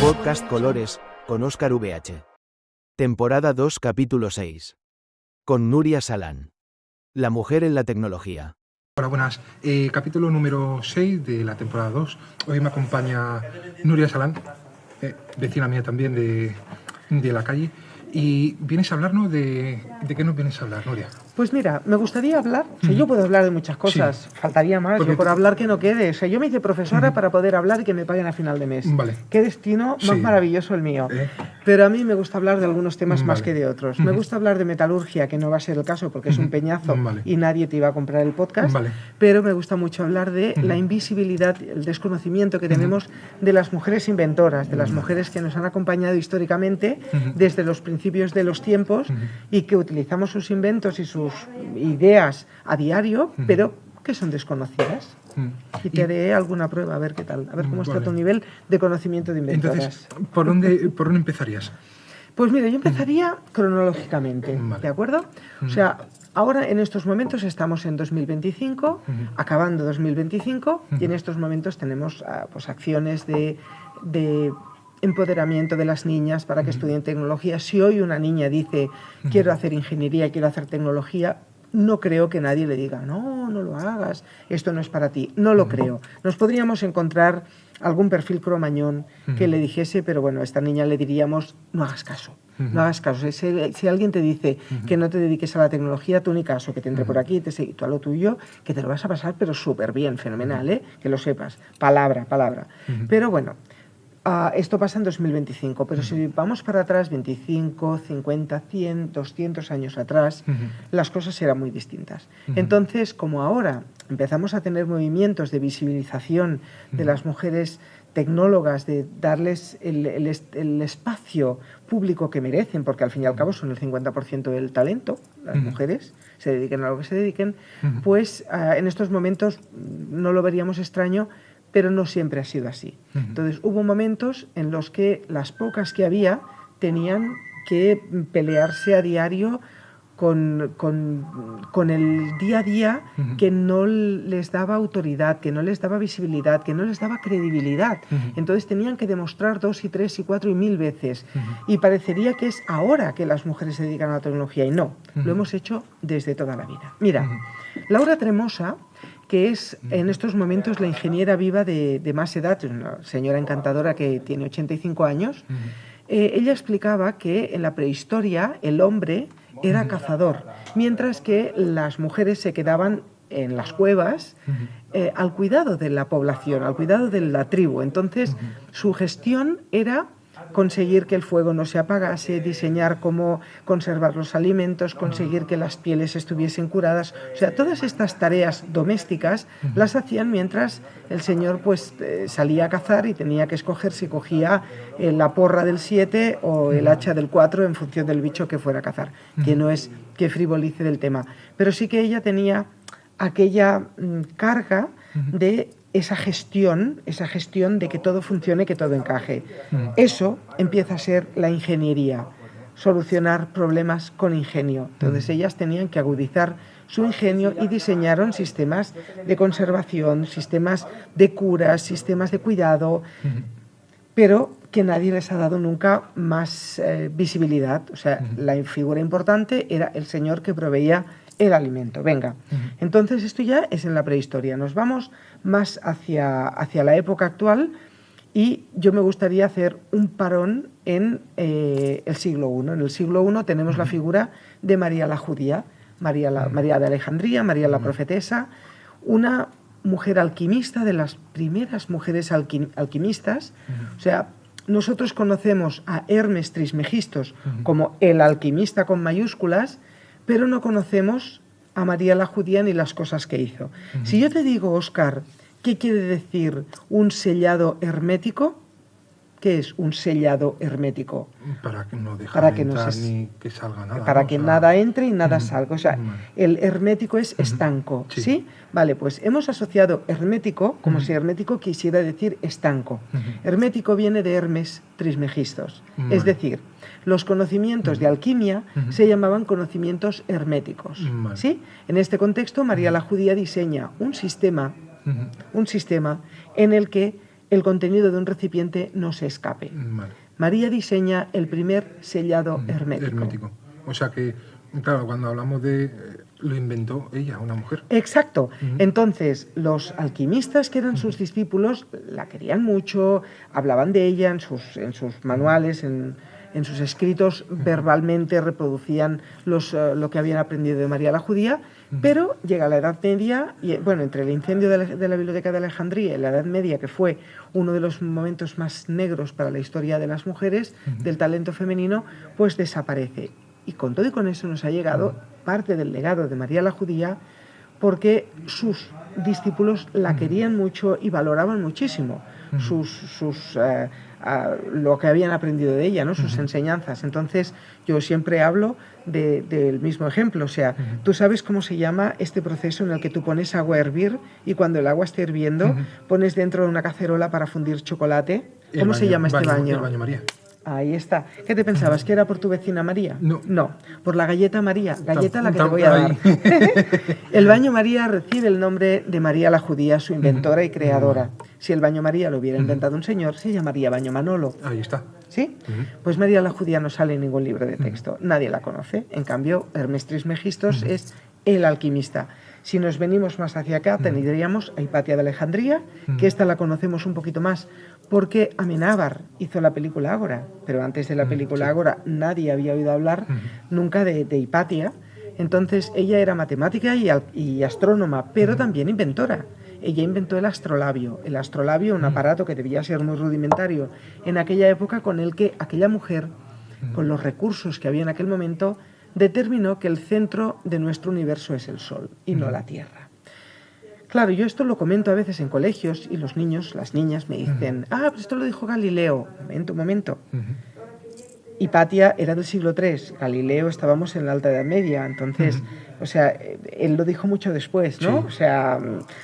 Podcast Colores, con Óscar VH. Temporada 2, capítulo 6. Con Nuria Salán. La mujer en la tecnología. Hola, buenas. Capítulo número 6 de la temporada 2. Hoy me acompaña Nuria Salán, vecina mía también de la calle. Y vienes a hablarnos ¿de qué nos vienes a hablar, Nuria? Pues mira, me gustaría hablar, o sea, yo puedo hablar de muchas cosas, Sí. faltaría más, Porque yo por hablar que no quede. O sea, yo me hice profesora para poder hablar y que me paguen a final de mes. Vale. Qué destino más Sí. maravilloso el mío. Pero a mí me gusta hablar de algunos temas más Vale. que de otros. Me gusta hablar de metalurgia, que no va a ser el caso porque es un peñazo Vale. y nadie te iba a comprar el podcast. Vale. Pero me gusta mucho hablar de la invisibilidad, el desconocimiento que tenemos de las mujeres inventoras, de las mujeres que nos han acompañado históricamente desde los principios de los tiempos y que utilizamos sus inventos y sus ideas a diario, pero que son desconocidas. Y te haré alguna prueba, a ver qué tal, a ver cómo está Vale. tu nivel de conocimiento de inventoras. Entonces, ¿por dónde empezarías? Pues mira, yo empezaría cronológicamente, Vale. ¿de acuerdo? O sea, ahora en estos momentos estamos en 2025, acabando 2025, y en estos momentos tenemos pues acciones de empoderamiento de las niñas para que estudien tecnología. Si hoy una niña dice, quiero hacer ingeniería, quiero hacer tecnología, no creo que nadie le diga, no, no lo hagas, esto no es para ti. No lo creo. Nos podríamos encontrar algún perfil cromañón que le dijese, pero bueno, a esta niña le diríamos, no hagas caso. No hagas caso. Si alguien te dice que no te dediques a la tecnología, tú ni caso, que te entre por aquí y te sigue tú a lo tuyo, que te lo vas a pasar, pero súper bien, fenomenal, ¿eh? Que lo sepas. Palabra. Pero bueno, esto pasa en 2025, pero si vamos para atrás, 25, 50, 100, 200 años atrás, las cosas eran muy distintas. Entonces, como ahora empezamos a tener movimientos de visibilización de las mujeres tecnólogas, de darles el espacio público que merecen, porque al fin y al cabo son el 50% del talento, las mujeres, se dediquen a lo que se dediquen, pues en estos momentos no lo veríamos extraño, pero no siempre ha sido así. Entonces hubo momentos en los que las pocas que había tenían que pelearse a diario con el día a día que no les daba autoridad, que no les daba visibilidad, que no les daba credibilidad. Entonces tenían que demostrar 2 y 3 y 4 y 1000 veces. Y parecería que es ahora que las mujeres se dedican a la tecnología y no, lo hemos hecho desde toda la vida. Mira, Laura Tremosa, que es en estos momentos la ingeniera viva de más edad, una señora encantadora que tiene 85 años, ella explicaba que en la prehistoria el hombre era cazador, mientras que las mujeres se quedaban en las cuevas al cuidado de la población, al cuidado de la tribu. Entonces, su gestión era conseguir que el fuego no se apagase, diseñar cómo conservar los alimentos, conseguir que las pieles estuviesen curadas. O sea, todas estas tareas domésticas las hacían mientras el señor pues salía a cazar y tenía que escoger si cogía la porra del 7 o el hacha del 4 en función del bicho que fuera a cazar, que no es que frivolice del tema. Pero sí que ella tenía aquella carga de esa gestión de que todo funcione, que todo encaje. Eso empieza a ser la ingeniería, solucionar problemas con ingenio. Entonces ellas tenían que agudizar su ingenio y diseñaron sistemas de conservación, sistemas de curas, sistemas de cuidado, pero que nadie les ha dado nunca más visibilidad. O sea, la figura importante era el señor que proveía el alimento. Venga, entonces esto ya es en la prehistoria. Nos vamos más hacia la época actual y yo me gustaría hacer un parón en el siglo I. En el siglo I tenemos la figura de María la Judía, María de Alejandría, María la profetesa, una mujer alquimista, de las primeras mujeres alquimistas. O sea, nosotros conocemos a Hermes Trismegistos como el alquimista con mayúsculas, pero no conocemos a María la Judía ni las cosas que hizo. Si yo te digo, Óscar, ¿qué quiere decir un sellado hermético? ¿Qué es un sellado hermético? Para que no deje entrar ni que salga nada. Para que nada entre y nada salga. O sea, el hermético es estanco, ¿sí? Vale, pues hemos asociado hermético como si hermético quisiera decir estanco. Hermético viene de Hermes Trismegistos. Es decir, los conocimientos de alquimia se llamaban conocimientos herméticos, ¿sí? En este contexto, María la Judía diseña un sistema en el que el contenido de un recipiente no se escape. Vale. María diseña el primer sellado hermético. O sea que, claro, cuando hablamos de... lo inventó ella, una mujer. Exacto. Entonces, los alquimistas que eran sus discípulos la querían mucho, hablaban de ella en sus manuales, en sus escritos, verbalmente reproducían lo que habían aprendido de María la Judía, pero llega la Edad Media, y bueno, entre el incendio de la Biblioteca de Alejandría y la Edad Media, que fue uno de los momentos más negros para la historia de las mujeres, del talento femenino, pues desaparece. Y con todo y con eso nos ha llegado parte del legado de María la Judía, porque sus discípulos la querían mucho y valoraban muchísimo lo que habían aprendido de ella, ¿no? Sus enseñanzas. Entonces, yo siempre hablo del mismo ejemplo. O sea, tú sabes cómo se llama este proceso en el que tú pones agua a hervir y cuando el agua esté hirviendo pones dentro de una cacerola para fundir chocolate. ¿Cómo se llama este baño? El baño María. Ahí está. ¿Qué te pensabas? ¿Que era por tu vecina María? No. Por la galleta María. Galleta la que te voy a dar. El baño María recibe el nombre de María la Judía, su inventora y creadora. Si el baño María lo hubiera inventado un señor, se llamaría baño Manolo. Ahí está. ¿Sí? Pues María la Judía no sale en ningún libro de texto. Nadie la conoce. En cambio, Hermes Trismegistos es el alquimista. Si nos venimos más hacia acá, tendríamos a Hipatia de Alejandría, que esta la conocemos un poquito más, porque Amenábar hizo la película Ágora, pero antes de la película Ágora nadie había oído hablar nunca de Hipatia. Entonces ella era matemática y astrónoma, pero también inventora. Ella inventó el astrolabio, un aparato que debía ser muy rudimentario en aquella época, con el que aquella mujer, con los recursos que había en aquel momento, determinó que el centro de nuestro universo es el Sol y no la Tierra. Claro, yo esto lo comento a veces en colegios y los niños, las niñas me dicen, pues esto lo dijo Galileo. Un momento. Hipatia era del siglo III, Galileo estábamos en la Alta Edad Media, entonces, o sea, él lo dijo mucho después, ¿no? Sí. O sea,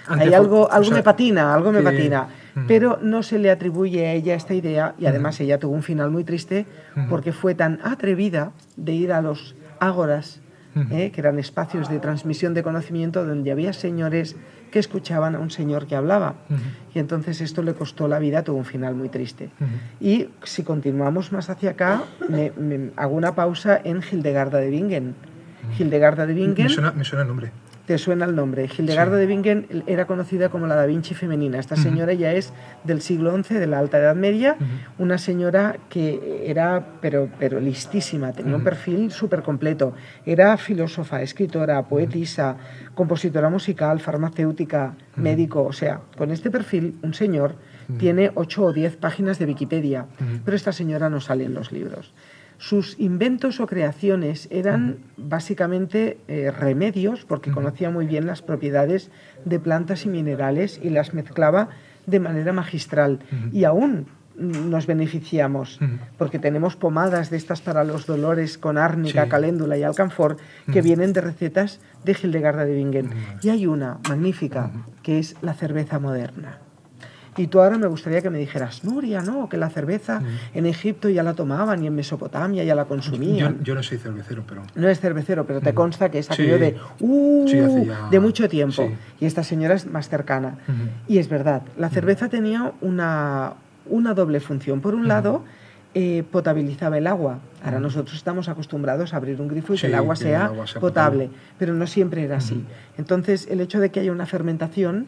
hay algo me patina, pero no se le atribuye a ella esta idea y además ella tuvo un final muy triste porque fue tan atrevida de ir a los ágoras, que eran espacios de transmisión de conocimiento donde había señores que escuchaban a un señor que hablaba. Y entonces esto le costó la vida, tuvo un final muy triste. Y si continuamos más hacia acá, me hago una pausa en Hildegarda de Bingen. Hildegarda de Bingen... Me suena el nombre. ¿Te suena el nombre? Hildegarda de Bingen era conocida como la Da Vinci femenina. Esta señora ya es del siglo XI, de la Alta Edad Media, una señora que era, pero listísima, tenía un perfil súper completo. Era filósofa, escritora, poetisa, compositora musical, farmacéutica, médico. O sea, con este perfil, un señor tiene 8 o 10 páginas de Wikipedia, pero esta señora no sale en los libros. Sus inventos o creaciones eran básicamente remedios, porque conocía muy bien las propiedades de plantas y minerales y las mezclaba de manera magistral. Y aún nos beneficiamos, porque tenemos pomadas de estas para los dolores con árnica, caléndula y alcanfor, que vienen de recetas de Hildegarda de Bingen. Y hay una magnífica, que es la cerveza moderna. Y tú ahora me gustaría que me dijeras, Nuria, ¿no? Que la cerveza en Egipto ya la tomaban y en Mesopotamia ya la consumían. Yo no soy cervecero, pero... No es cervecero, pero te consta que es aquello de de mucho tiempo. Sí. Y esta señora es más cercana. Y es verdad, la cerveza tenía una doble función. Por un lado, potabilizaba el agua. Ahora nosotros estamos acostumbrados a abrir un grifo y que el agua sea potable, pero no siempre era así. Entonces, el hecho de que haya una fermentación,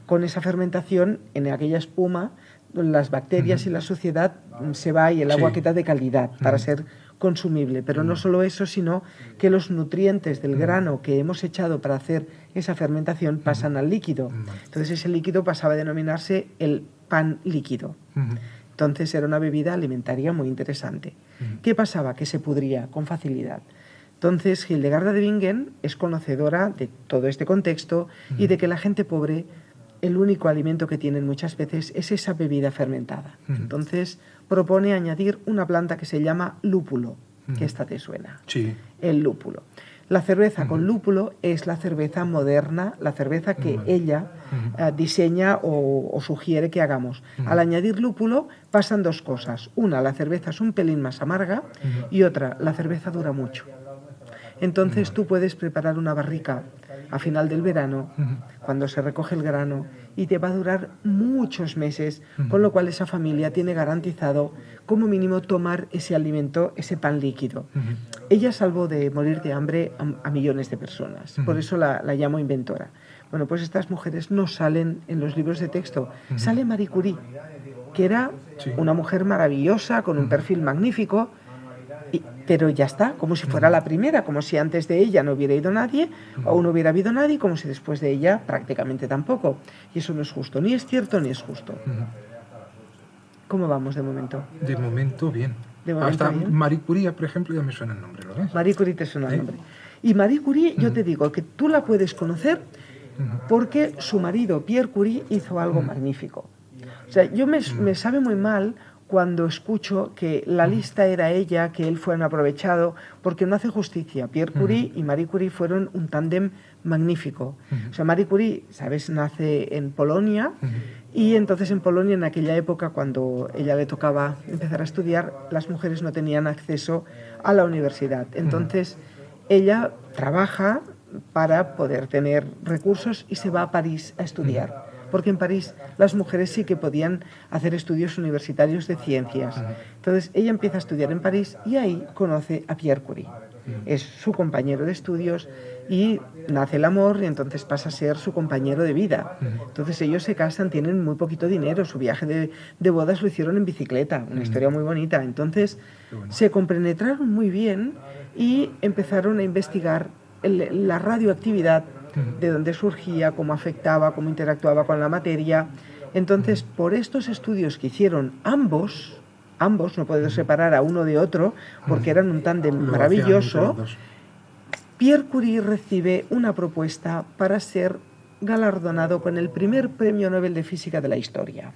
con esa fermentación, en aquella espuma, las bacterias y la suciedad se va y el agua queda de calidad para ser consumible. Pero no solo eso, sino que los nutrientes del grano que hemos echado para hacer esa fermentación pasan al líquido. Entonces, ese líquido pasaba a denominarse el pan líquido. Entonces era una bebida alimentaria muy interesante. ¿Qué pasaba? Que se pudría con facilidad. Entonces Hildegarda de Bingen es conocedora de todo este contexto y de que la gente pobre, el único alimento que tienen muchas veces es esa bebida fermentada. Entonces propone añadir una planta que se llama lúpulo, que esta te suena. Sí. El lúpulo. La cerveza con lúpulo es la cerveza moderna, la cerveza que ella diseña o sugiere que hagamos. Al añadir lúpulo pasan dos cosas. Una, la cerveza es un pelín más amarga y otra, la cerveza dura mucho. Entonces tú puedes preparar una barrica a final del verano, cuando se recoge el grano, y te va a durar muchos meses, con lo cual esa familia tiene garantizado como mínimo tomar ese alimento, ese pan líquido. Ella salvó de morir de hambre a millones de personas, por eso la llamo inventora. Bueno, pues estas mujeres no salen en los libros de texto, sale Marie Curie, que era una mujer maravillosa, con un perfil magnífico, pero ya está, como si fuera la primera, como si antes de ella no hubiera ido nadie, o no hubiera habido nadie, como si después de ella prácticamente tampoco. Y eso no es justo, ni es cierto ni es justo. ¿Cómo vamos de momento? De momento, bien. De momento, hasta bien. Marie Curie, por ejemplo, ya me suena el nombre, ¿lo ves? Marie Curie te suena el nombre. Y Marie Curie, yo te digo que tú la puedes conocer porque su marido, Pierre Curie, hizo algo magnífico. O sea, me sabe muy mal cuando escucho que la lista era ella, que él fue un aprovechado, porque no hace justicia. Pierre Curie y Marie Curie fueron un tándem magnífico. O sea, Marie Curie, ¿sabes?, nace en Polonia, y entonces en Polonia, en aquella época, cuando ella le tocaba empezar a estudiar, las mujeres no tenían acceso a la universidad. Entonces, ella trabaja para poder tener recursos y se va a París a estudiar. Porque en París las mujeres sí que podían hacer estudios universitarios de ciencias. Entonces ella empieza a estudiar en París y ahí conoce a Pierre Curie. Es su compañero de estudios y nace el amor y entonces pasa a ser su compañero de vida. Entonces ellos se casan, tienen muy poquito dinero, su viaje de bodas lo hicieron en bicicleta, una historia muy bonita. Entonces se compenetraron muy bien y empezaron a investigar la radioactividad, de dónde surgía, cómo afectaba, cómo interactuaba con la materia. Entonces, por estos estudios que hicieron ambos, no puedo separar a uno de otro, porque eran un tándem maravilloso, Pierre Curie recibe una propuesta para ser galardonado con el primer premio Nobel de Física de la historia.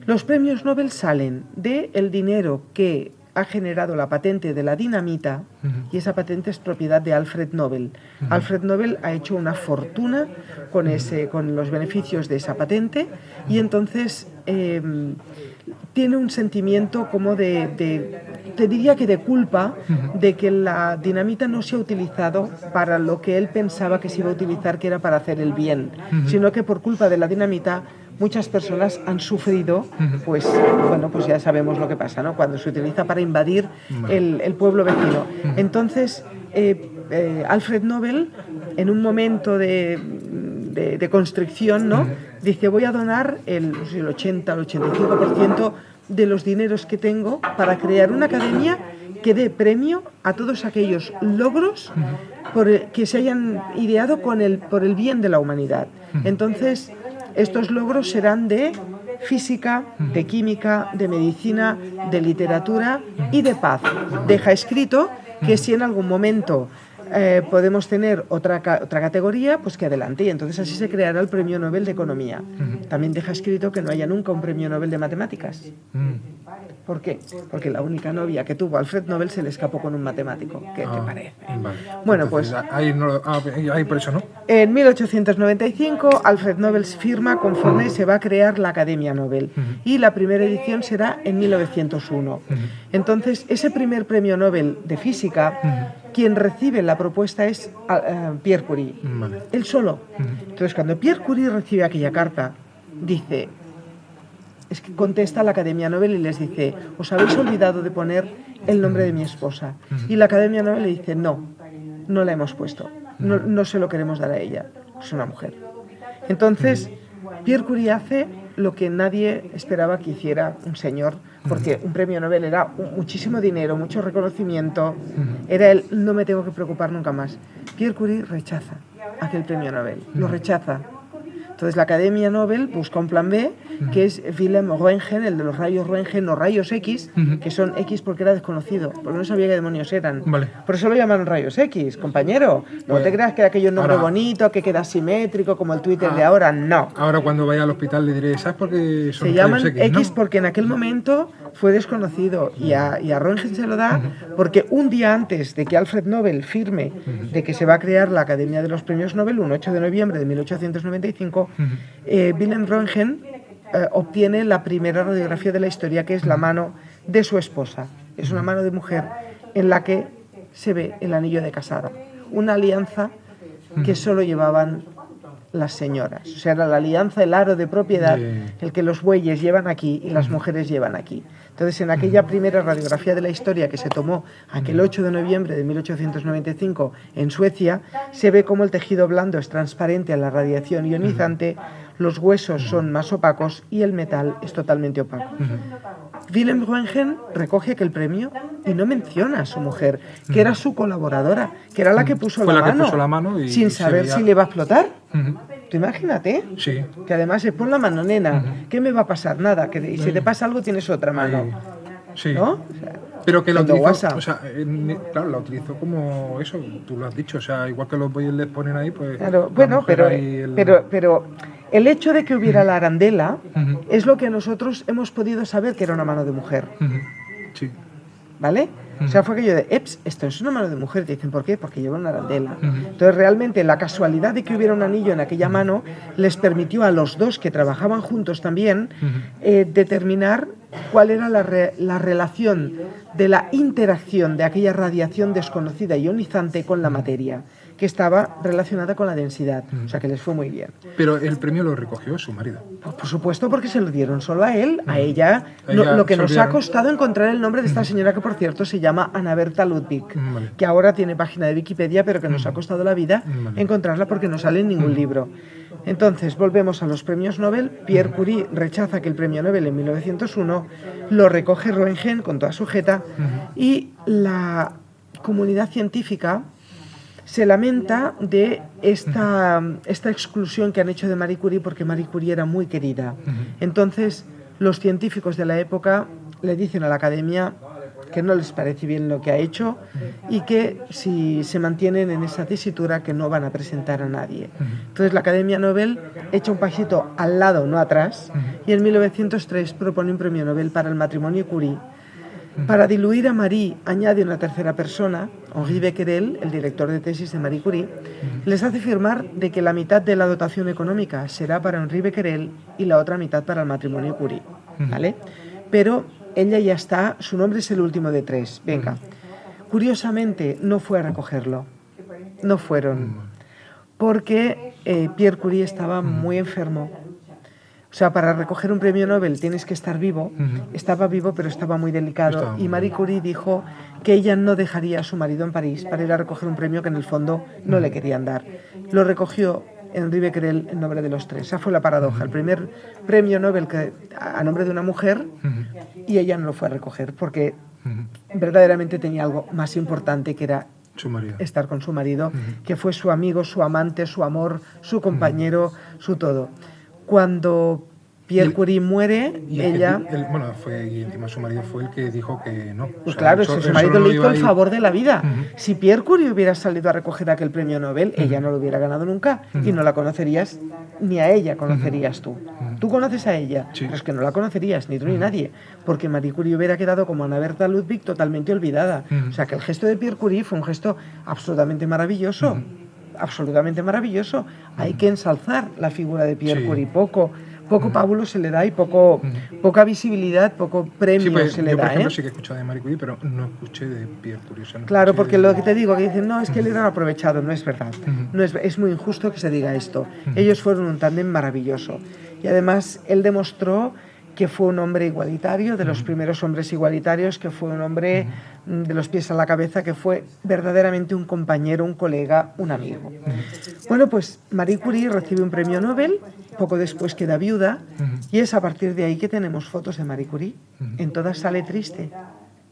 Los premios Nobel salen del dinero que ha generado la patente de la dinamita, y esa patente es propiedad de Alfred Nobel. Alfred Nobel ha hecho una fortuna con los beneficios de esa patente, y entonces tiene un sentimiento como te diría que de culpa, de que la dinamita no se ha utilizado para lo que él pensaba que se iba a utilizar, que era para hacer el bien, sino que por culpa de la dinamita muchas personas han sufrido, pues bueno, pues ya sabemos lo que pasa, ¿no?, cuando se utiliza para invadir el pueblo vecino. Entonces, Alfred Nobel, en un momento de constricción, ¿no?, dice: voy a donar el 80 al 85% de los dineros que tengo para crear una academia que dé premio a todos aquellos logros que se hayan ideado por el bien de la humanidad. Entonces, estos logros serán de física, de química, de medicina, de literatura y de paz. Deja escrito que si en algún momento podemos tener otra categoría, pues que adelante. Y entonces así se creará el Premio Nobel de Economía. También deja escrito que no haya nunca un Premio Nobel de Matemáticas. ¿Por qué? Porque la única novia que tuvo Alfred Nobel se le escapó con un matemático. ¿Qué te parece? Vale. Bueno, Entonces, pues ahí por eso, ¿no? en 1895 Alfred Nobel firma conforme se va a crear la Academia Nobel, y la primera edición será en 1901. Entonces, ese primer premio Nobel de Física, quien recibe la propuesta es Pierre Curie, él solo. Entonces, cuando Pierre Curie recibe aquella carta, dice... Es que contesta a la Academia Nobel y les dice: os habéis olvidado de poner el nombre de mi esposa. Y la Academia Nobel le dice: no la hemos puesto, no se lo queremos dar a ella, es una mujer. Entonces, Pierre Curie hace lo que nadie esperaba que hiciera un señor, porque un premio Nobel era muchísimo dinero, mucho reconocimiento, era el no me tengo que preocupar nunca más. Pierre Curie rechaza aquel premio Nobel, lo rechaza. Entonces la Academia Nobel busca un plan B, que es Wilhelm Röntgen, el de los rayos Röntgen o rayos X, que son X porque era desconocido, porque no sabía qué demonios eran. Vale. Por eso lo llamaron rayos X, compañero. No te creas que aquello es un nombre ahora, bonito, que queda simétrico como el Twitter de ahora, no. Ahora cuando vaya al hospital le diré: ¿sabes por qué son Se llaman rayos X, ¿no? porque en aquel momento fue desconocido, y a Röntgen se lo da porque un día antes de que Alfred Nobel firme de que se va a crear la Academia de los Premios Nobel, un 8 de noviembre de 1895, Wilhelm Röntgen obtiene la primera radiografía de la historia, que es la mano de su esposa. Es una mano de mujer en la que se ve el anillo de casada, una alianza que solo llevaban las señoras. O sea, era la alianza, el aro de propiedad, el que los bueyes llevan aquí y las mujeres llevan aquí. Entonces, en aquella primera radiografía de la historia que se tomó aquel 8 de noviembre de 1895 en Suecia, se ve cómo el tejido blando es transparente a la radiación ionizante, los huesos son más opacos y el metal es totalmente opaco. Wilhelm Röntgen recoge aquel premio y no menciona a su mujer, que era su colaboradora, que era la que puso, Fue la, la que mano, puso la mano y sin se saber veía- si le va a explotar. Ujú. Tú imagínate, Sí. que además es pon la mano, nena, ¿qué me va a pasar? Nada, que y si te pasa algo tienes otra mano, Ahí. Sí. ¿no? O sea, Pero que la Cuando utilizó, WhatsApp. o sea, claro, la utilizó como eso, tú lo has dicho, o sea, igual que los bueyes les ponen ahí, pues... claro, la bueno, mujer pero, ahí el- pero el hecho de que hubiera la arandela Ujú. es lo que nosotros hemos podido saber que era una mano de mujer, Ujú. Sí. ¿vale? O sea, fue aquello de, esto es una mano de mujer. Te dicen, ¿por qué? Porque lleva una arandela. Ujú. Entonces, realmente, la casualidad de que hubiera un anillo en aquella mano les permitió a los dos que trabajaban juntos también determinar cuál era la relación de la interacción de aquella radiación desconocida ionizante con la materia, que estaba relacionada con la densidad. O sea, que les fue muy bien. Pero el premio lo recogió su marido. Pues, por supuesto, porque se lo dieron solo a él, a ella. A ella Lo que se nos ha olvidaron. costado encontrar el nombre de esta señora, que por cierto se llama Anna Berta Ludwig, Vale. que ahora tiene página de Wikipedia, pero que nos ha costado la vida Vale. encontrarla porque no sale en ningún libro. Entonces, volvemos a los premios Nobel. Pierre Curie rechaza que el premio Nobel en 1901, lo recoge Röntgen con toda su jeta, y la comunidad científica se lamenta de esta exclusión que han hecho de Marie Curie, porque Marie Curie era muy querida. Entonces, los científicos de la época le dicen a la academia que no les parece bien lo que ha hecho y que si se mantienen en esa tesitura que no van a presentar a nadie. Entonces la Academia Nobel echa un pasito al lado, no atrás, y en 1903 propone un premio Nobel para el matrimonio Curie. Para diluir a Marie, añade una tercera persona, Henri Becquerel, el director de tesis de Marie Curie, les hace firmar de que la mitad de la dotación económica será para Henri Becquerel y la otra mitad para el matrimonio Curie, ¿vale? Pero ella ya está, su nombre es el último de 3, venga. Curiosamente, no fue a recogerlo, no fueron, porque Pierre Curie estaba muy enfermo. O sea, para recoger un premio Nobel tienes que estar vivo. Estaba vivo, pero estaba muy delicado. Estaba muy Y Marie Curie dijo que ella no dejaría a su marido en París para ir a recoger un premio que en el fondo no le querían dar. Lo recogió Henri Becquerel en nombre de los 3. Esa fue la paradoja. El primer premio Nobel a nombre de una mujer, y ella no lo fue a recoger porque verdaderamente tenía algo más importante, que era Su marido. estar con su marido, que fue su amigo, su amante, su amor, su compañero, su todo. Cuando Pierre Curie muere, Y ella... y encima su marido fue el que dijo que no. Pues claro, eso- si su eso marido no le iba hizo a el ir. favor de la vida. Si Pierre Curie hubiera salido a recoger aquel premio Nobel, ella no lo hubiera ganado nunca y no la conocerías, ni a ella conocerías tú. Tú conoces a ella, Sí. pero es que no la conocerías, ni tú ni nadie, porque Marie Curie hubiera quedado como Anna Berta Ludwig totalmente olvidada. O sea, que el gesto de Pierre Curie fue un gesto absolutamente maravilloso. Absolutamente maravilloso. Hay que ensalzar la figura de Pierre Sí. Curie. Poco pábulo se le da y poca visibilidad, poco premio Sí, pues, se le yo, por da. ejemplo, ¿eh? sí que he escuchado de Marie Curie, pero no escuché de Pierre Curie. O sea, no Claro, escuché porque de- lo que te digo, que dicen, no, es que le han aprovechado, no es verdad. No es muy injusto que se diga esto. Ellos fueron un tándem maravilloso. Y además, él demostró que fue un hombre igualitario, de los primeros hombres igualitarios, que fue un hombre de los pies a la cabeza, que fue verdaderamente un compañero, un colega, un amigo. Bueno, pues Marie Curie recibe un premio Nobel, poco después queda viuda, y es a partir de ahí que tenemos fotos de Marie Curie. En todas sale triste,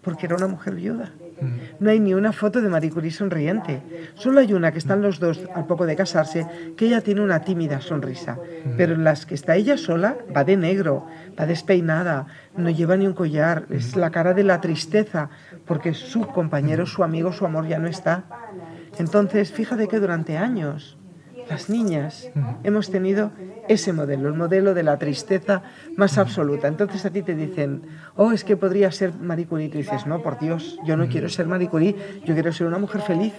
porque era una mujer viuda. No hay ni una foto de Marie Curie sonriente. Solo hay una que están los dos al poco de casarse, que ella tiene una tímida sonrisa. Pero en las que está ella sola, va de negro, va despeinada, no lleva ni un collar, es la cara de la tristeza, porque su compañero, su amigo, su amor ya no está. Entonces, fíjate que durante años las niñas hemos tenido ese modelo, el modelo de la tristeza más absoluta. Entonces a ti te dicen, oh, es que podría ser Marie Curie. Y tú dices, no, por Dios, yo no quiero ser Marie Curie, yo quiero ser una mujer feliz,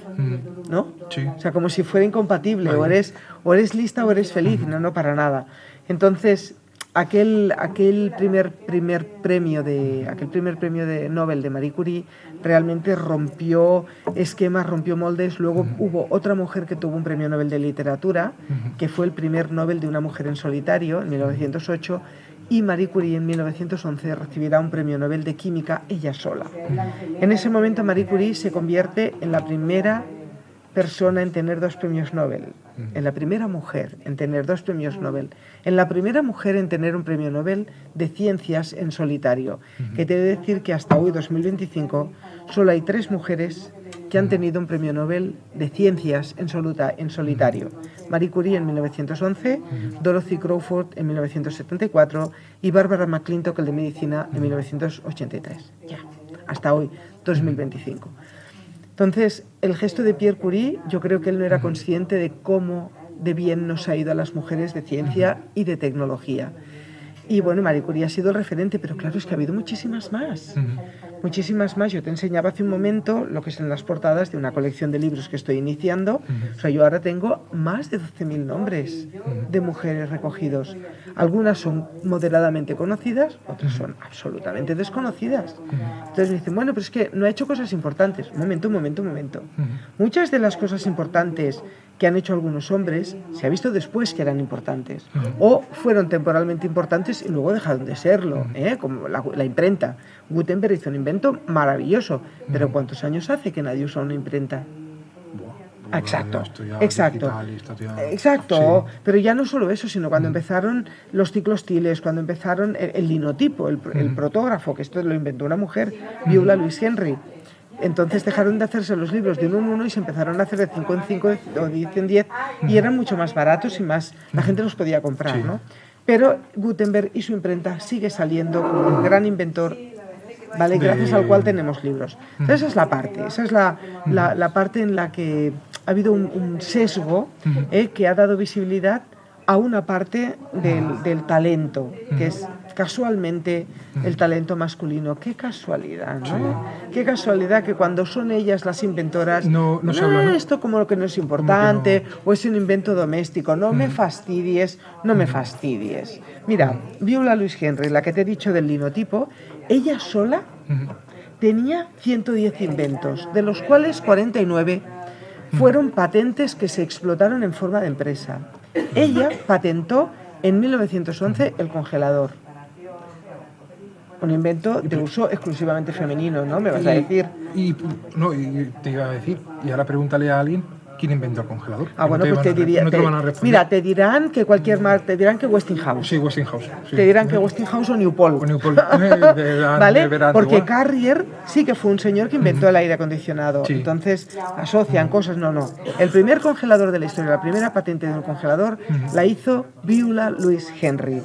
¿no? Sí. O sea, como si fuera incompatible, o eres lista o eres feliz. No, no, para nada. Entonces, aquel primer premio de Nobel de Marie Curie realmente rompió esquemas, rompió moldes. Luego hubo otra mujer que tuvo un premio Nobel de literatura, que fue el primer Nobel de una mujer en solitario en 1908, y Marie Curie en 1911 recibirá un premio Nobel de química ella sola. En ese momento Marie Curie se convierte en la primera persona en tener 2 premios Nobel, en la primera mujer en tener 2 premios Nobel, en la primera mujer en tener un premio Nobel de ciencias en solitario, que te he de decir que hasta hoy, 2025, solo hay 3 mujeres que han tenido un premio Nobel de ciencias en solitario. Marie Curie en 1911, Dorothy Crawford en 1974 y Barbara McClintock, el de medicina, en 1983. Ya, hasta hoy, 2025. Entonces, el gesto de Pierre Curie, yo creo que él no era consciente de cómo de bien nos ha ido a las mujeres de ciencia y de tecnología. Y bueno, Marie Curie ha sido el referente, pero claro, es que ha habido muchísimas más. Muchísimas más. Yo te enseñaba hace un momento lo que son las portadas de una colección de libros que estoy iniciando. O sea, yo ahora tengo más de 12.000 nombres de mujeres recogidos. Algunas son moderadamente conocidas, otras son absolutamente desconocidas. Entonces me dicen, bueno, pero es que no ha hecho cosas importantes. Un momento. Muchas de las cosas importantes que han hecho algunos hombres se ha visto después que eran importantes, o fueron temporalmente importantes y luego dejaron de serlo, como la imprenta. Gutenberg hizo un invento maravilloso, pero ¿cuántos años hace que nadie usa una imprenta? Exacto. Sí. Pero ya no solo eso, sino cuando empezaron los ciclostiles, cuando empezaron el linotipo, el protógrafo, que esto lo inventó una mujer, Beulah Louise Henry. Entonces dejaron de hacerse los libros de 1 en 1 y se empezaron a hacer de 5 en 5 o 10 en 10 y eran mucho más baratos y más la gente los podía comprar, Sí. ¿no? Pero Gutenberg y su imprenta sigue saliendo como un gran inventor, ¿vale? Gracias al cual tenemos libros. Entonces esa es la parte, esa es la parte en la que ha habido un sesgo que ha dado visibilidad a una parte del talento, que es casualmente el talento masculino. Qué casualidad, ¿no? Sí. Qué casualidad que cuando son ellas las inventoras, No se habla, ¿no? esto como que no es importante, o es un invento doméstico, no me fastidies. Mira, Beulah Louise Henry, la que te he dicho del linotipo, ella sola tenía 110 inventos, de los cuales 49 fueron patentes que se explotaron en forma de empresa. Ella patentó en 1911 el congelador. Un invento de uso exclusivamente femenino, ¿no? Me vas a decir. Y te iba a decir, y ahora pregúntale a alguien quién inventó el congelador. Bueno, pues te diría. No te van a responder. Mira, te dirán que te dirán que Westinghouse. Sí, Westinghouse. Sí. Te dirán que Westinghouse o Newport. O Newport. ¿Vale? Verano, Porque igual. Carrier sí que fue un señor que inventó el aire acondicionado. Sí. Entonces asocian cosas. No. El primer congelador de la historia, la primera patente de un congelador, la hizo Beulah Louise Henry.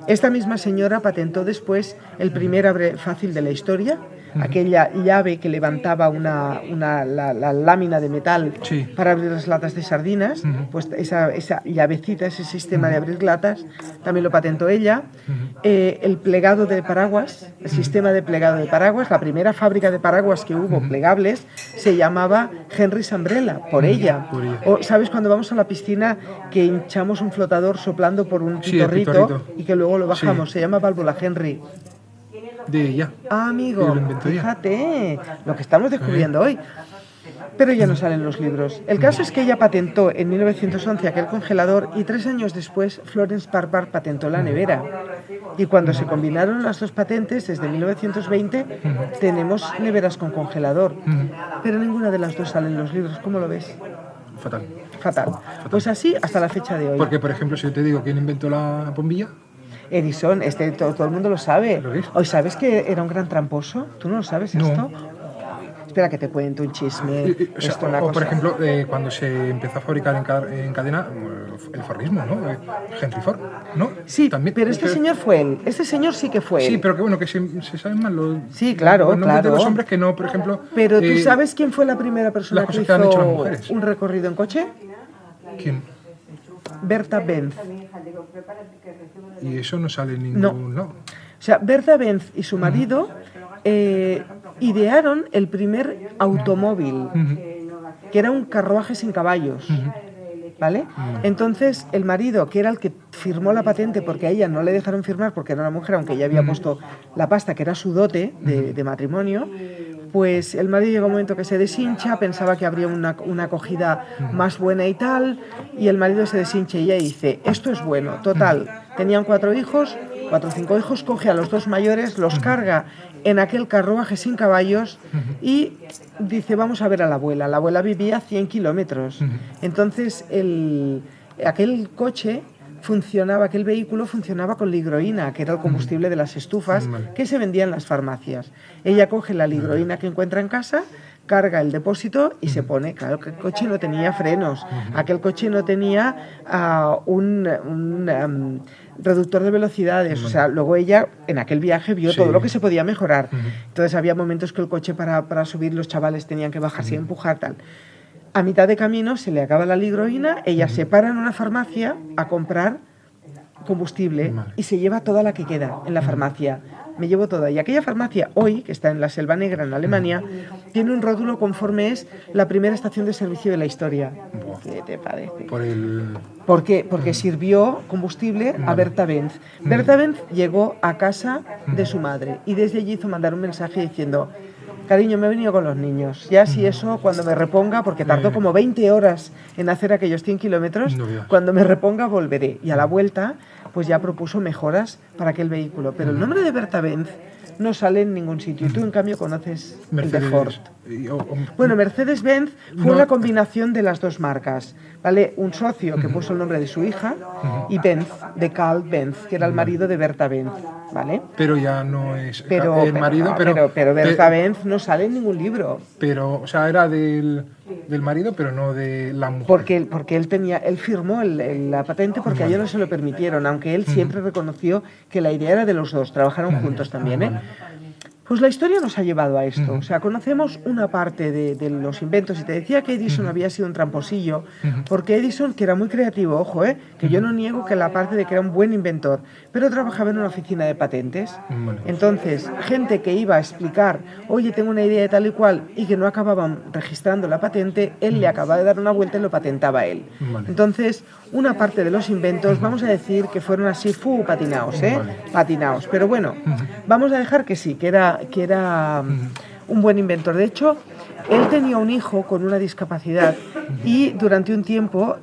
Esta misma señora patentó después el primer abre fácil de la historia, aquella llave que levantaba la lámina de metal para abrir las latas de sardinas, pues esa llavecita, ese sistema de abrir latas, también lo patentó ella. El plegado de paraguas, el sistema de plegado de paraguas, la primera fábrica de paraguas que hubo plegables se llamaba Henry's Umbrella, por ella. O, ¿sabes? Cuando vamos a la piscina que hinchamos un flotador soplando por un pitorrito y que luego lo bajamos, se llama válvula Henry. De ella. Amigo, fíjate lo que estamos descubriendo hoy. Pero ya no salen los libros. El caso es que ella patentó en 1911 aquel congelador y 3 años después Florence Parpar patentó la nevera. Y cuando se combinaron las 2 patentes, desde 1920, tenemos neveras con congelador. Pero ninguna de las 2 salen en los libros. ¿Cómo lo ves? Fatal. Pues así hasta la fecha de hoy. Porque, por ejemplo, si yo te digo quién inventó la bombilla... Edison, todo el mundo lo sabe. ¿Lo ves? ¿Hoy sabes que era un gran tramposo? ¿Tú no lo sabes esto? Espera que te cuento un chisme. Por ejemplo, cuando se empezó a fabricar en cadena, el Fordismo, ¿no? Henry Ford, ¿no? Sí, también, pero este señor fue él. Este señor sí que fue él. Sí, pero que bueno, que se saben más los... Sí, claro, los nombres de los hombres que no, por ejemplo... Pero ¿tú sabes quién fue la primera persona que hizo han hecho las mujeres. un recorrido en coche? ¿Quién? Bertha Benz. Y eso no sale en ningún... No. O sea, Bertha Benz y su marido idearon el primer automóvil, que era un carruaje sin caballos. ¿vale? Entonces, el marido, que era el que firmó la patente, porque a ella no le dejaron firmar porque era una mujer, aunque ella había puesto la pasta, que era su dote de matrimonio, pues el marido llega un momento que se deshincha, pensaba que habría una acogida más buena y tal, y el marido se deshincha y ella dice, esto es bueno, total, tenían 4 o 5 hijos, coge a los 2 mayores, los carga en aquel carruaje sin caballos y dice, vamos a ver a la abuela. La abuela vivía a 100 kilómetros. Entonces, aquel coche funcionaba, aquel vehículo funcionaba con ligroína, que era el combustible de las estufas que se vendía en las farmacias. Ella coge la ligroína que encuentra en casa, carga el depósito y se pone. Claro que el coche no tenía frenos, aquel coche no tenía un reductor de velocidades, o sea, luego ella en aquel viaje vio todo lo que se podía mejorar. Entonces había momentos que el coche para subir los chavales tenían que bajarse y empujar, tal. A mitad de camino se le acaba la ligroína, ella se para en una farmacia a comprar combustible y se lleva toda la que queda en la farmacia. Me llevo toda. Y aquella farmacia hoy, que está en la Selva Negra, en Alemania, tiene un rótulo conforme es la primera estación de servicio de la historia. ¿Qué te parece? ¿Por qué? Porque sirvió combustible a Berta Benz. Berta Benz llegó a casa de su madre y desde allí hizo mandar un mensaje diciendo, cariño, me he venido con los niños. Ya si eso, cuando me reponga, porque tardó como 20 horas en hacer aquellos 100 kilómetros, cuando me reponga volveré. Y a la vuelta, pues ya propuso mejoras para aquel vehículo. Pero el nombre de Berta Benz no sale en ningún sitio. Y tú, en cambio, conoces Mercedes, el de Ford. Bueno, Mercedes-Benz fue una combinación de las dos marcas, ¿vale? Un socio que puso el nombre de su hija y Benz, de Carl Benz, que era el marido de Berta Benz, ¿vale? Pero ya no es el marido, pero Berta Benz no sale en ningún libro. Pero, o sea, era del marido, pero no de la mujer. Porque él firmó la patente porque a ella no se lo permitieron, aunque él siempre reconoció que la idea era de los dos, trabajaron juntos también, ¿eh? Pues la historia nos ha llevado a esto. O sea, conocemos una parte de los inventos. Y te decía que Edison había sido un tramposillo, porque Edison, que era muy creativo, ojo, que yo no niego que la parte de que era un buen inventor, pero trabajaba en una oficina de patentes. Entonces, gente que iba a explicar, oye, tengo una idea de tal y cual, y que no acababan registrando la patente, él le acababa de dar una vuelta y lo patentaba él. Entonces, una parte de los inventos, vamos a decir que fueron así, patinaos, patinaos. Pero bueno, vamos a dejar que sí, que era un buen inventor. De hecho, él tenía un hijo con una discapacidad y durante un tiempo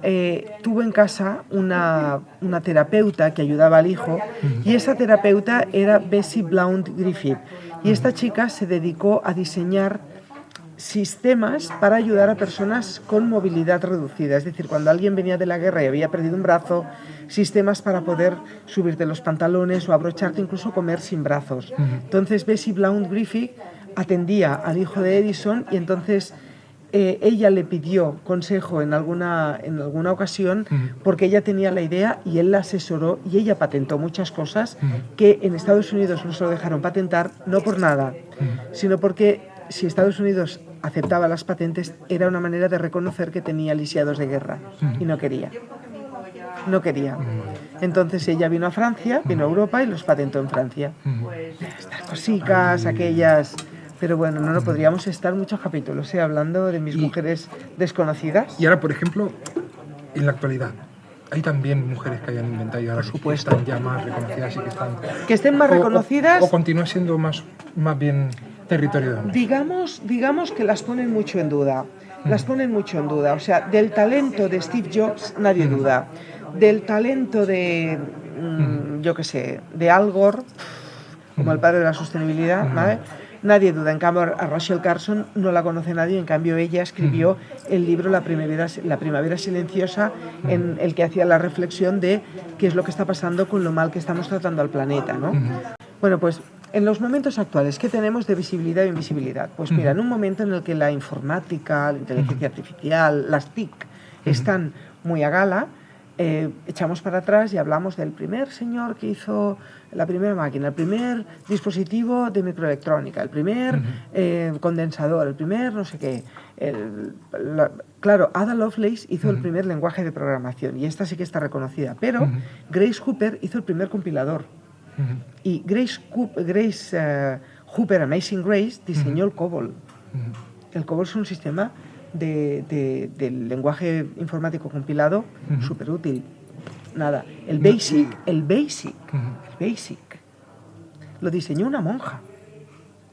tuvo en casa una terapeuta que ayudaba al hijo, y esa terapeuta era Bessie Blount Griffith. Y esta chica se dedicó a diseñar sistemas para ayudar a personas con movilidad reducida, es decir, cuando alguien venía de la guerra y había perdido un brazo, sistemas para poder subirte los pantalones o abrocharte, incluso comer sin brazos. Entonces Bessie Blount Griffith atendía al hijo de Edison y entonces ella le pidió consejo en alguna ocasión porque ella tenía la idea y él la asesoró y ella patentó muchas cosas que en Estados Unidos no se lo dejaron patentar, no por nada, sino porque si Estados Unidos aceptaba las patentes era una manera de reconocer que tenía lisiados de guerra y no quería. Entonces ella vino a Francia, vino a Europa y los patentó en Francia. Estas cositas, aquellas... Pero bueno, no podríamos estar muchos capítulos hablando de mis mujeres desconocidas. Y ahora, por ejemplo, en la actualidad, hay también mujeres que hayan inventado y ahora que están ya más reconocidas y que están... Que estén más reconocidas... O continúa siendo más bien territorio de hombres. Digamos que las ponen mucho en duda. Las ponen mucho en duda. O sea, del talento de Steve Jobs nadie duda. Del talento de, yo qué sé, de Al Gore, como el padre de la sostenibilidad, ¿vale? Nadie duda. En cambio, a Rachel Carson no la conoce nadie. En cambio, ella escribió el libro La primavera silenciosa, en el que hacía la reflexión de qué es lo que está pasando con lo mal que estamos tratando al planeta, ¿no? Bueno, pues en los momentos actuales, ¿qué tenemos de visibilidad e invisibilidad? Pues mira, en un momento en el que la informática, la inteligencia artificial, las TIC están muy a gala, echamos para atrás y hablamos del primer señor que hizo la primera máquina, el primer dispositivo de microelectrónica, el primer condensador, el primer no sé qué. Claro, Ada Lovelace hizo el primer lenguaje de programación y esta sí que está reconocida, pero Grace Hopper hizo el primer compilador. Y Grace Hopper, Amazing Grace, diseñó el COBOL. El COBOL es un sistema del lenguaje informático compilado, Ujú. súper útil. Nada, el No, BASIC, y- el BASIC, Ujú. el BASIC, lo diseñó una monja.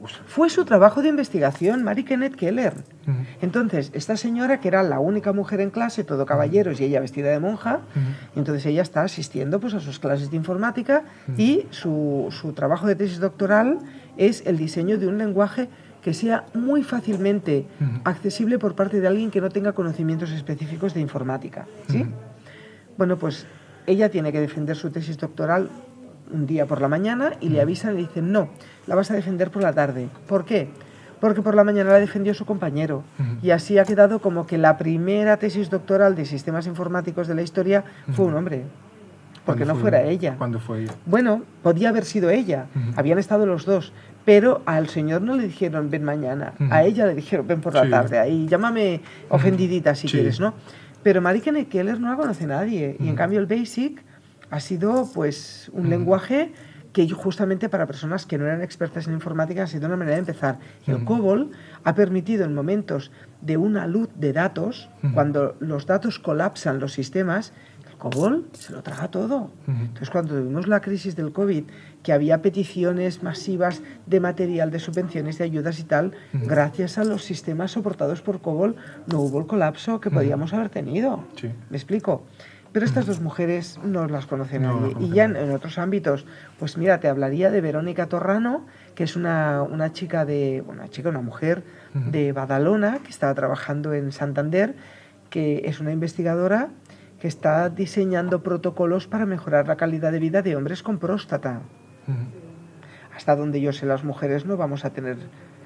Ostras. Fue su trabajo de investigación, Mary Kenneth Keller. Ujú. Entonces, esta señora, que era la única mujer en clase, todo caballeros, y ella vestida de monja, Ujú. entonces ella está asistiendo pues, a sus clases de informática y su trabajo de tesis doctoral es el diseño de un lenguaje que sea muy fácilmente Ujú. accesible por parte de alguien que no tenga conocimientos específicos de informática. ¿sí? Ujú. Bueno, pues ella tiene que defender su tesis doctoral un día por la mañana y le avisan y le dicen, no, la vas a defender por la tarde. ¿Por qué? Porque por la mañana la defendió su compañero. Ujú. Y así ha quedado como que la primera tesis doctoral de sistemas informáticos de la historia fue un hombre. Porque ¿Cuándo no fue- fuera ella. ¿Cuándo fue ella? Bueno, podía haber sido ella. Ujú. Habían estado los dos. Pero al señor no le dijeron ven mañana. Ujú. A ella le dijeron ven por la Sí. tarde. Ahí llámame ofendidita si Sí. quieres, ¿no? Pero Mary Kenneth Keller no la conoce nadie. Y en cambio el BASIC ha sido pues un lenguaje que justamente para personas que no eran expertas en informática ha sido una manera de empezar. El COBOL ha permitido en momentos de una luz de datos, cuando los datos colapsan los sistemas, el COBOL se lo traga todo. Entonces, cuando tuvimos la crisis del COVID, que había peticiones masivas de material, de subvenciones, de ayudas y tal, gracias a los sistemas soportados por COBOL, no hubo el colapso que podíamos haber tenido. Sí. ¿Me explico? Pero estas dos mujeres no las conoce No nadie. las conoce Y ya nadie. en otros ámbitos, pues mira, te hablaría de Verónica Torrano, que es una chica una mujer de Badalona, que está trabajando en Santander, que es una investigadora que está diseñando protocolos para mejorar la calidad de vida de hombres con próstata. Ujú. Hasta donde yo sé, las mujeres no vamos a tener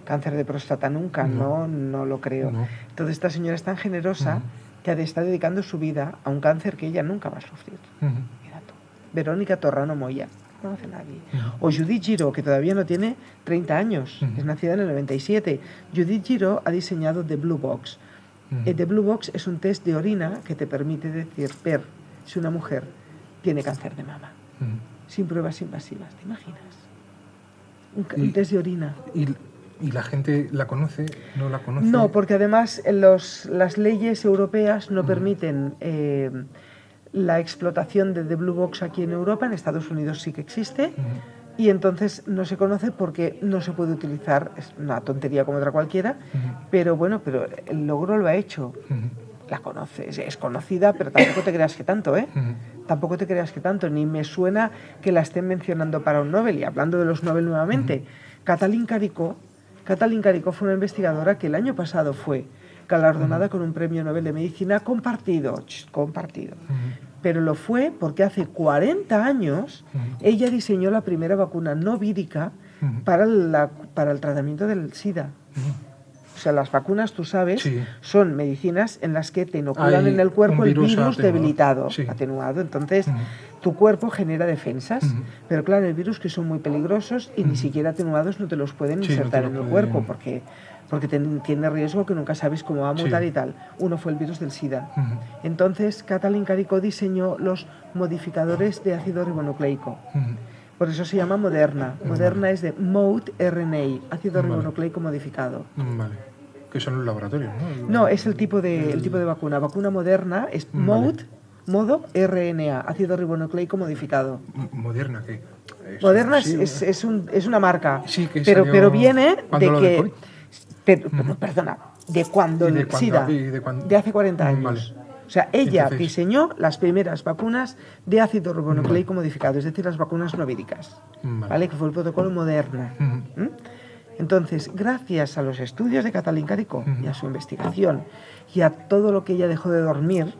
cáncer de próstata nunca, no lo creo. No. Entonces esta señora es tan generosa que está dedicando su vida a un cáncer que ella nunca va a sufrir. Ujú. Mira tú. Verónica Torrano Moya, no conoce nadie. O Judith Giro, que todavía no tiene 30 años, es nacida en el 97. Judith Giro ha diseñado The Blue Box. The Blue Box es un test de orina que te permite ver si una mujer tiene cáncer de mama, Ujú. sin pruebas invasivas, ¿te imaginas? Un Y- test de orina. ¿Y la gente la conoce? ¿No la conoce? No, porque además las leyes europeas no permiten la explotación de The Blue Box aquí en Europa. En Estados Unidos sí que existe. Y entonces no se conoce porque no se puede utilizar. Es una tontería como otra cualquiera. Pero bueno, pero el logro lo ha hecho. La conoces, es conocida, pero tampoco te creas que tanto, ¿eh? Tampoco te creas que tanto. Ni me suena que la estén mencionando para un Nobel. Y hablando de los Nobel nuevamente, Katalin Karikó fue una investigadora que el año pasado fue galardonada con un premio Nobel de Medicina compartido. Pero lo fue porque hace 40 años ella diseñó la primera vacuna no vírica para el tratamiento del SIDA. O sea, las vacunas, tú sabes, Sí. son medicinas en las que te inoculan Hay en el cuerpo un el virus virus atenuado. debilitado, Sí. atenuado. Entonces, tu cuerpo genera defensas. Pero claro, hay virus que son muy peligrosos y ni siquiera atenuados no te los pueden Sí, no te insertar lo en el pueden- cuerpo porque tiene riesgo que nunca sabes cómo va a mutar Sí. y tal. Uno fue el virus del SIDA. Entonces, Katalin Karikó diseñó los modificadores de ácido ribonucleico. Por eso se llama Moderna. Moderna es de Mode RNA, ácido Vale. ribonucleico modificado. Vale. Que son los laboratorios, ¿no? No, es el tipo de vacuna. Vacuna Moderna es Vale. modo RNA, ácido ribonucleico modificado. Moderna, ¿qué? Moderna sí, es una marca, Sí, que pero salió viene cuando de lo de que... COVID. Perdona, de cuando ¿Y de el cuándo? SIDA, ¿Y de cuándo? de hace 40 Vale. años. O sea, ella Entonces- diseñó las primeras vacunas de ácido ribonucleico modificado, es decir, las vacunas no víricas, Vale. ¿vale? Que fue el protocolo Moderna. ¿Mm? Entonces, gracias a los estudios de Katalin Karikó y a su investigación y a todo lo que ella dejó de dormir,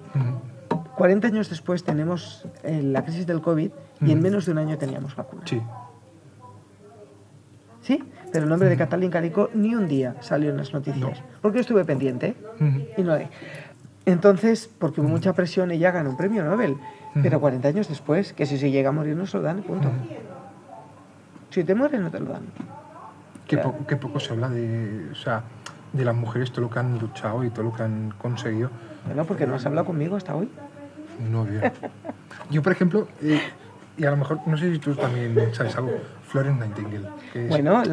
40 años después tenemos la crisis del COVID y en menos de un año teníamos vacuna. Sí. ¿Sí? Pero el nombre de Katalin Karikó ni un día salió en las noticias. Porque yo estuve pendiente y no hay. Entonces, porque hubo mucha presión, ella ganó un premio Nobel. Pero 40 años después, que si se llega a morir no se lo dan, punto. Si te mueres no te lo dan. Qué poco se habla de, o sea, de las mujeres, todo lo que han luchado y todo lo que han conseguido. Bueno, porque no has hablado conmigo hasta hoy. No, bien. Yo, por ejemplo, Y a lo mejor, no sé si tú también sabes algo, Florence Nightingale. Que es, Bueno,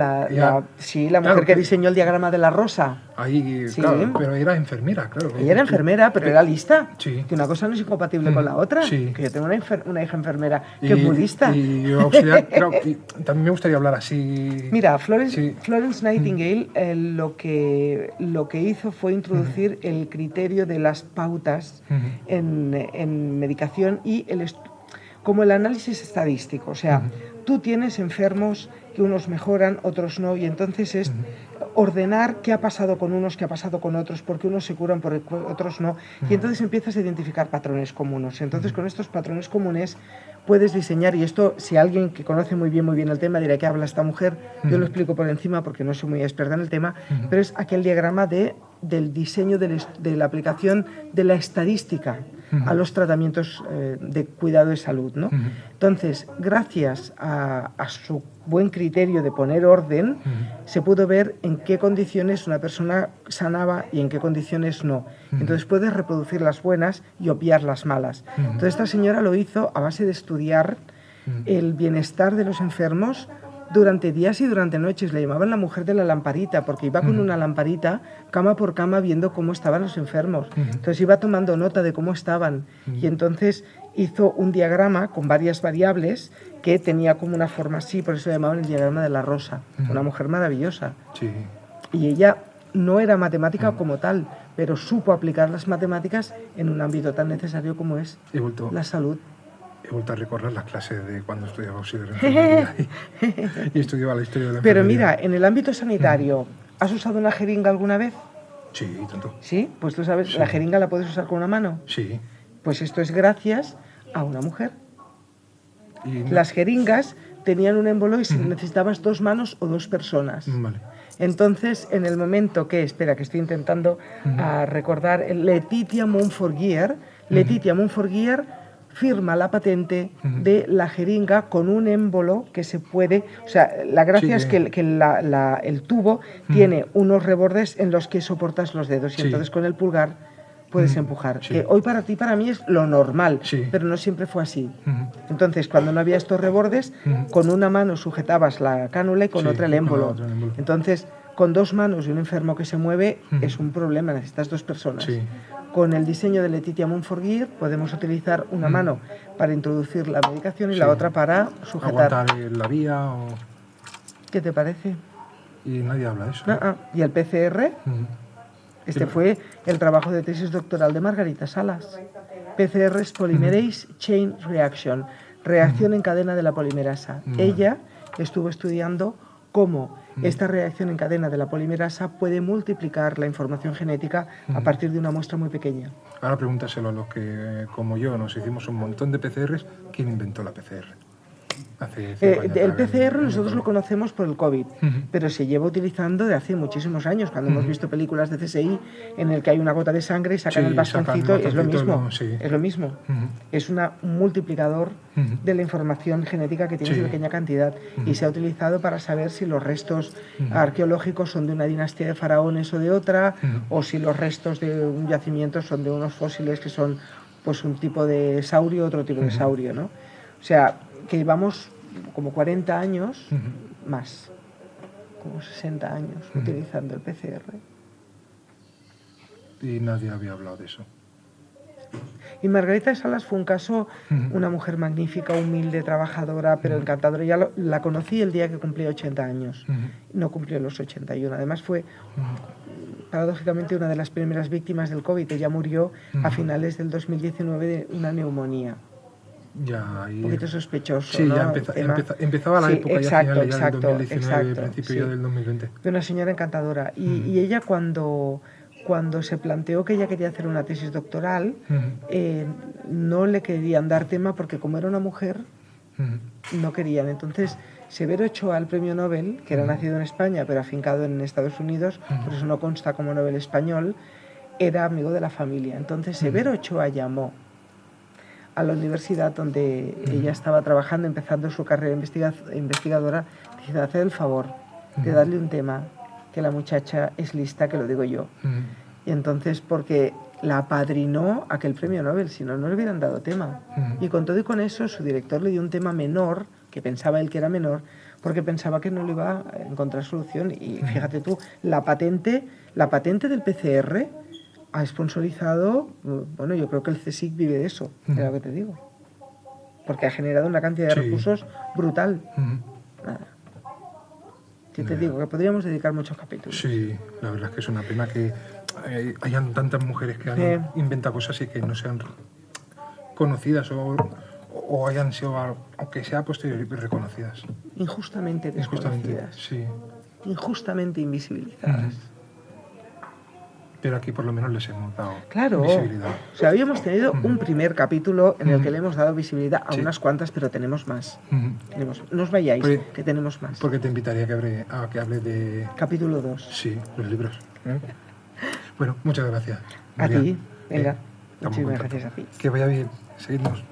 sí, la mujer claro, que diseñó el diagrama de la rosa. Ahí, Sí. claro, pero era enfermera, claro. Ella era enfermera, pero era lista. Sí. Que una cosa no es incompatible con la otra. Sí. Que yo tengo una hija enfermera que es muy lista. Y auxiliar, claro, y también me gustaría hablar así. Mira, Florence Sí. Nightingale lo que hizo fue introducir el criterio de las pautas en medicación y como el análisis estadístico. O sea, tú tienes enfermos que unos mejoran, otros no, y entonces es ordenar qué ha pasado con unos, qué ha pasado con otros, por qué unos se curan, por qué otros no, y entonces empiezas a identificar patrones comunes. Entonces con estos patrones comunes puedes diseñar, y esto si alguien que conoce muy bien el tema dirá que habla esta mujer, yo lo explico por encima porque no soy muy experta en el tema, pero es aquel diagrama del diseño de la aplicación de la estadística a los tratamientos de cuidado de salud, ¿no? Entonces, gracias a su buen criterio de poner orden, se pudo ver en qué condiciones una persona sanaba y en qué condiciones no. Entonces puedes reproducir las buenas y obviar las malas. Entonces esta señora lo hizo a base de estudiar el bienestar de los enfermos durante días y durante noches. Le llamaban la mujer de la lamparita, porque iba con una lamparita, cama por cama, viendo cómo estaban los enfermos. Entonces iba tomando nota de cómo estaban. Y entonces hizo un diagrama con varias variables que tenía como una forma así, por eso le llamaban el diagrama de la rosa. Una mujer maravillosa. Sí. Y ella no era matemática como tal, pero supo aplicar las matemáticas en un ámbito tan necesario como es la salud. He vuelto a recorrer las clases de cuando estudiaba auxiliar de enfermería y estudiaba la historia de la Pero enfermería. mira, en el ámbito sanitario, ¿has usado una jeringa alguna vez? Sí, tanto. Sí, pues tú sabes, Sí. la jeringa la puedes usar con una mano. Sí. Pues esto es gracias a una mujer. Y Las jeringas tenían un émbolo y necesitabas 2 manos o 2 personas. Vale. Entonces, en el momento que, espera, que estoy intentando recordar, Letitia Monforguier firma la patente de la jeringa con un émbolo que se puede, o sea, la gracia es que el tubo tiene unos rebordes en los que soportas los dedos y entonces con el pulgar puedes empujar, que hoy para ti, para mí es lo normal, pero no siempre fue así. Entonces, cuando no había estos rebordes, con una mano sujetabas la cánula y con otra el émbolo. Entonces, con 2 manos y un enfermo que se mueve es un problema, necesitas 2 personas. Sí. Con el diseño de Letitia Monforguier podemos utilizar una mano para introducir la medicación y la otra para sujetar. Aguantar la vía o... ¿Qué te parece? Y nadie habla de eso. ¿Y el PCR? Este fue el trabajo de tesis doctoral de Margarita Salas. PCR es Polymerase Chain Reaction, reacción en cadena de la polimerasa. Ella estuvo estudiando cómo esta reacción en cadena de la polimerasa puede multiplicar la información genética a partir de una muestra muy pequeña. Ahora pregúntaselo a los que, como yo, nos hicimos un montón de PCRs. ¿Quién inventó la PCR? Hace 5 años. El PCR nosotros lo conocemos por el COVID, pero se lleva utilizando de hace muchísimos años. Cuando hemos visto películas de CSI en el que hay una gota de sangre y sacan el bastoncito, es lo mismo. Es lo mismo. Es un multiplicador de la información genética que tienes en pequeña cantidad y se ha utilizado para saber si los restos arqueológicos son de una dinastía de faraones o de otra, o si los restos de un yacimiento son de unos fósiles que son pues un tipo de saurio, otro tipo de saurio, ¿no? O sea, que llevamos como 40 años más, como 60 años utilizando el PCR. Y nadie había hablado de eso. Y Margarita Salas fue un caso, una mujer magnífica, humilde, trabajadora, pero encantadora. Ya la conocí el día que cumplía 80 años. No cumplió los 81. Además fue, paradójicamente, una de las primeras víctimas del COVID. Ella murió a finales del 2019 de una neumonía. Ya, ahí... Un poquito sospechoso, Sí, ¿no? ya empezaba la época ya final ya del 2019, principio ya del 2020. De una señora encantadora. Y ella cuando se planteó que ella quería hacer una tesis doctoral, no le querían dar tema porque como era una mujer, no querían. Entonces, Severo Ochoa, el premio Nobel, que era nacido en España pero afincado en Estados Unidos, por eso no consta como Nobel español, era amigo de la familia. Entonces, Severo Ochoa llamó a la universidad donde ella estaba trabajando, empezando su carrera investigadora, diciendo, haced el favor de darle un tema, que la muchacha es lista, que lo digo yo. Y entonces, porque la apadrinó aquel premio Nobel, si no, no le hubieran dado tema. Y con todo y con eso, su director le dio un tema menor, que pensaba él que era menor, porque pensaba que no le iba a encontrar solución. Y fíjate tú, la patente del PCR ha sponsorizado, bueno, yo creo que el CSIC vive de eso, es lo que te digo. Porque ha generado una cantidad de Sí. recursos brutal. Ujú. Nada. Yo te digo que podríamos dedicar muchos capítulos. Sí, la verdad es que es una pena que hayan tantas mujeres que han inventado cosas y que no sean conocidas o hayan sido, aunque sea posterior, reconocidas. Injustamente Injustamente, desconocidas. sí. Injustamente invisibilizadas. Pero aquí por lo menos les hemos dado Claro. visibilidad. O sea, habíamos tenido un primer capítulo en el que le hemos dado visibilidad a Sí. unas cuantas, pero tenemos más. Ujú. No os vayáis, Porque- que tenemos más. Porque te invitaría a que hable de, Capítulo 2. sí, los libros. Bueno, muchas gracias. A Nuria. ti, venga. Estamos Muchísimas en contacto. gracias a ti. Que vaya bien. Seguidnos.